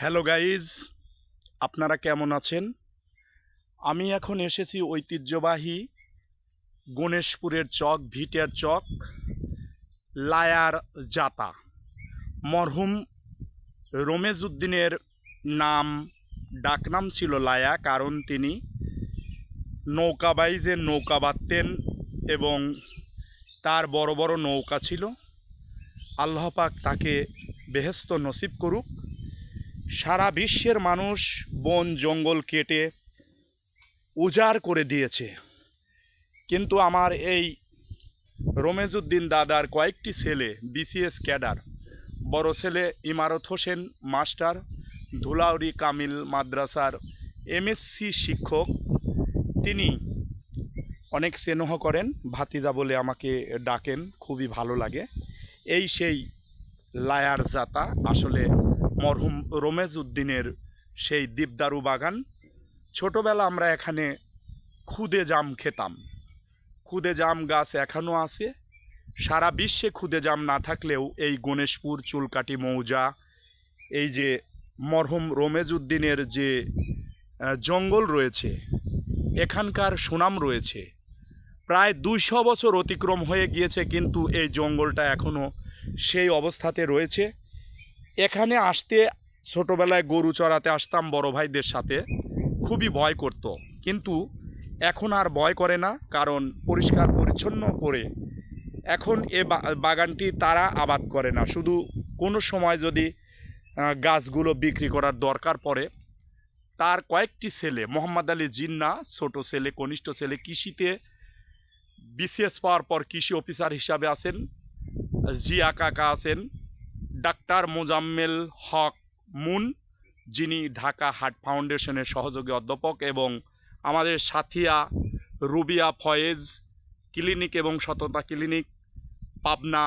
Hello guys, আপনারা কেমন আছেন? আমি এখন এসেছি ঐতিহ্যবাহী গণেশপুরের চক, ভিটের চক, লায়ার জাতা। মরহুম রমেজ উদ্দিনের নাম, ডাকনাম ছিল লায়া, কারণ তিনি নৌকাবাইজে নৌকা বাঁধতেন এবং তার বড় বড় নৌকা ছিল। আল্লাহ পাক তাকে বেহেশত নসিব করুক। সারা বিশ্বের মানুষ বন জঙ্গল কেটে উজাড় করে দিয়েছে, কিন্তু আমার এই রমেজ উদ্দিন দাদার কয়েকটি ছেলে বিসিএস ক্যাডার, বড় ছেলে ইমারত হোসেন মাস্টার, ধুলাউড়ি কামিল মাদ্রাসার এমএসসি শিক্ষক, তিনি অনেক স্নেহ করেন, ভাতিজা বলে আমাকে ডাকেন, খুবই ভালো লাগে। এই সেই লায়ার জাতা, আসলে মরহুম রমেজ উদ্দিনের সেই দেবদারু বাগান। ছোটোবেলা আমরা এখানে খুদে জাম খেতাম। খুদে জাম গাছ এখনও আছে। সারা বিশ্বে খুদে জাম না থাকলেও এই গণেশপুর চুলকাটি মৌজা, এই যে মরহুম রমেজ উদ্দিনের যে জঙ্গল রয়েছে, এখানকার সুনাম রয়েছে। প্রায় 200 বছর অতিক্রম হয়ে গিয়েছে, কিন্তু এই জঙ্গলটা এখনও সেই অবস্থাতে রয়েছে। এখানে আসতে ছোটোবেলায় গরু চড়াতে আসতাম বড় ভাইদের সাথে, খুবই ভয় করত, কিন্তু এখন আর ভয় করে না, কারণ পরিষ্কার পরিচ্ছন্ন করে এখন এ বাগানটি তারা আবাদ করে না। শুধু কোনো সময় যদি গাছগুলো বিক্রি করার দরকার পড়ে, তার কয়েকটি ছেলে, মোহাম্মদ আলী জিন্না ছোট ছেলে, কনিষ্ঠ ছেলে, কৃষিতে বিসিএস পাওয়ার পর কৃষি অফিসার হিসাবে আছেন, জিয়া কাকা আছেন, ডাক্তার মোজাম্মেল হক মুন, যিনি ঢাকা হার্ট ফাউন্ডেশনের সহযোগী অধ্যাপক, এবং আমাদের সাথিয়া রুবিয়া ফয়েজ ক্লিনিক এবং সততা ক্লিনিক, পাবনা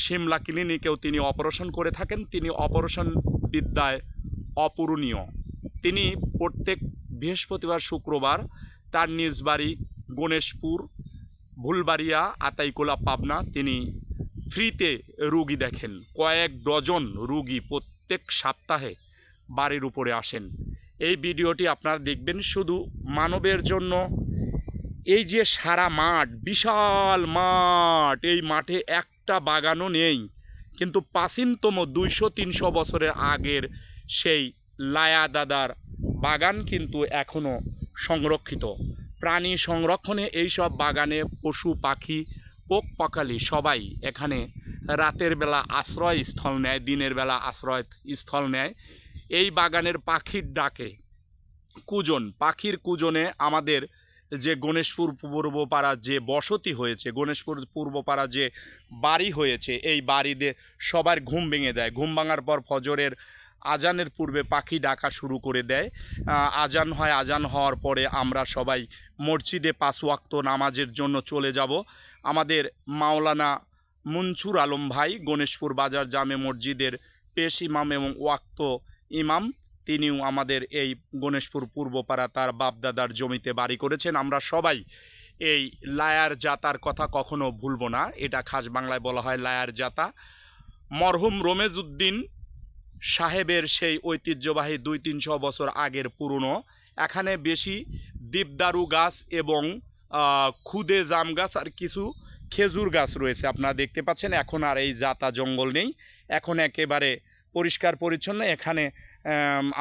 শিমলা ক্লিনিকেও তিনি অপারেশন করে থাকেন। তিনি অপারেশন বিদ্যায় অপূরণীয়। তিনি প্রত্যেক বৃহস্পতিবার শুক্রবার তার নিজ বাড়ি গণেশপুর ভুলবাড়িয়া আতাইকোলা পাবনা তিনি ফ্রিতে রুগী দেখেন। কয়েক ডজন রুগী প্রত্যেক সপ্তাহে বাড়ির উপরে আসেন। এই ভিডিওটি আপনারা দেখবেন। শুধু মানবের জন্য এই যে সারা মাঠ, বিশাল মাঠ, এই মাঠে একটা বাগানও নেই, কিন্তু প্রাচীনতম 200-300 বছরের আগের সেই লায়া দাদার বাগান কিন্তু এখনও সংরক্ষিত। প্রাণী সংরক্ষণে এই সব বাগানে পশু পাখি পোক পাখালি সবাই এখানে রাতের বেলা আশ্রয়স্থল নেয়, দিনের বেলা আশ্রয়স্থল নেয়। এই বাগানের পাখির ডাকে, কুজন, পাখির কুজনে আমাদের যে গণেশপুর পূর্বপাড়া যে বসতি হয়েছে, গণেশপুর পূর্বপাড়া যে বাড়ি হয়েছে, এই বাড়িতে সবার ঘুম ভেঙে দেয়। ঘুম ভাঙার পর ফজরের আজানের পূর্বে পাখি ডাকা শুরু করে দেয়। আজান হয়, আজান হওয়ার পরে আমরা সবাই মসজিদে 5 ওয়াক্ত নামাজের জন্য চলে যাব। আমাদের মাওলানা মুনছুর আলম ভাই গণেশপুর বাজার জামে মসজিদের পেশ ইমাম এবং ওয়াক্ত ইমাম, তিনিও আমাদের এই গণেশপুর পূর্বপাড়া তার বাপদাদার জমিতে বাড়ি করেছেন। আমরা সবাই এই লায়ার জাতার কথা কখনো ভুলব না। এটা খাস বাংলায় বলা হয় লায়ার জাতা। মরহুম রমেজ উদ্দিন সাহেবের সেই ঐতিহ্যবাহী 200-300 বছর আগের পুরনো, এখানে বেশি দেবদারু গাছ এবং খুদে জাম গাছ আর কিছু খেজুর গাছ রয়েছে। আপনারা দেখতে পাচ্ছেন এখন আর এই জাতা জঙ্গল নেই, এখন একেবারে পরিষ্কার পরিচ্ছন্ন। এখানে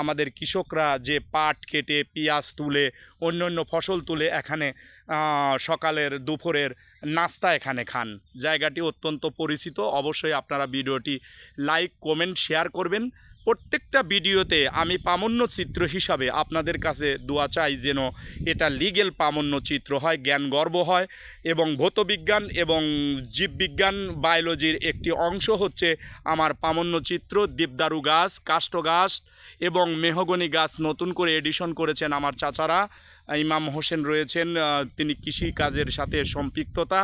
আমাদের কৃষকরা যে পাট কেটে, পেঁয়াজ তুলে, অন্য অন্য ফসল তুলে এখানে সকালের দুপুরের নাস্তা এখানে খান। জায়গাটি অত্যন্ত পরিচিত। অবশ্যই আপনারা ভিডিওটি লাইক কমেন্ট শেয়ার করবেন। প্রত্যেকটা ভিডিওতে আমি প্রামাণ্য চিত্র হিসাবে আপনাদের কাছে দোয়া চাই যেন এটা লিগেল প্রামাণ্য চিত্র হয়, জ্ঞান গর্ব হয়, এবং ভৌতবিজ্ঞান এবং জীববিজ্ঞান বায়োলজির একটি অংশ হচ্ছে আমার প্রামাণ্য চিত্র। দেবদারু গাছ, কাষ্ঠ গাছ এবং মেহগনি গাছ নতুন করে এডিশন করেছেন আমার চাচারা। ইমাম হোসেন রয়েছেন, তিনি কৃষি কাজের সাথে সম্পৃক্ততা।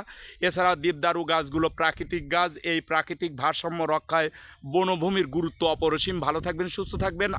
এছাড়া দেবদারু গাছগুলো প্রাকৃতিক গাছ। এই প্রাকৃতিক ভারসাম্য রক্ষায় বনভূমির গুরুত্ব অপরিসীম। ভালো থাকবেন, সুস্থ থাকবেন।